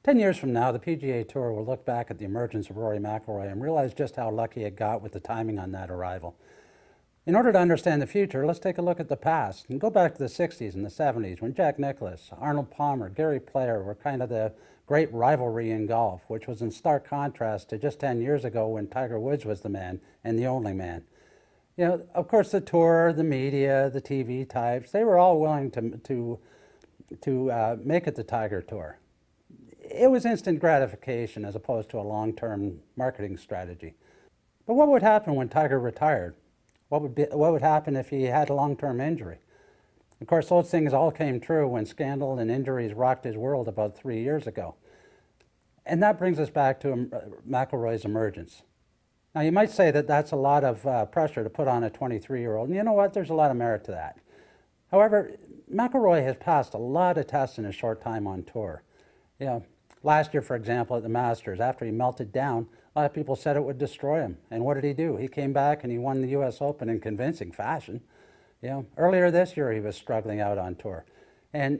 10 years from now, the PGA Tour will look back at the emergence of Rory McIlroy and realize just how lucky it got with the timing on that arrival. In order to understand the future, let's take a look at the past and go back to the 60s and the 70s when Jack Nicklaus, Arnold Palmer, Gary Player were kind of the great rivalry in golf, which was in stark contrast to just 10 years ago when Tiger Woods was the man and the only man. You know, of course, the tour, the media, the TV types, they were all willing to make it the Tiger Tour. It was instant gratification as opposed to a long-term marketing strategy. But what would happen when Tiger retired? What would happen if he had a long-term injury? Of course, those things all came true when scandal and injuries rocked his world about 3 years ago. And that brings us back to McIlroy's emergence. Now, you might say that that's a lot of pressure to put on a 23-year-old, and you know what? There's a lot of merit to that. However, McIlroy has passed a lot of tests in a short time on tour. You know, last year, for example, at the Masters, after he melted down, a lot of people said it would destroy him. And what did he do? He came back and he won the US Open in convincing fashion. You know, earlier this year, he was struggling out on tour. And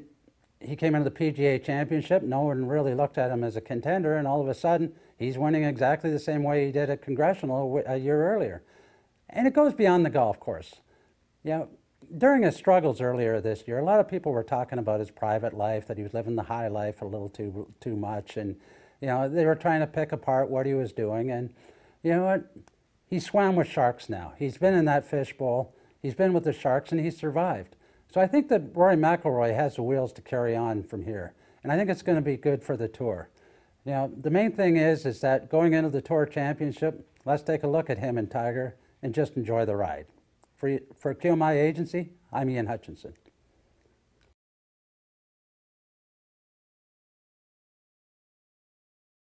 he came into the PGA Championship. No one really looked at him as a contender. And all of a sudden, he's winning exactly the same way he did at Congressional a year earlier. And it goes beyond the golf course. You know, during his struggles earlier this year, a lot of people were talking about his private life, that he was living the high life a little too much. And, you know, they were trying to pick apart what he was doing. And, you know what? He swam with sharks now. He's been in that fishbowl. He's been with the sharks, and he's survived. So I think that Rory McIlroy has the wheels to carry on from here. And I think it's going to be good for the tour. You know, the main thing is that going into the Tour Championship, let's take a look at him and Tiger and just enjoy the ride. For QMI Agency, I'm Ian Hutchinson.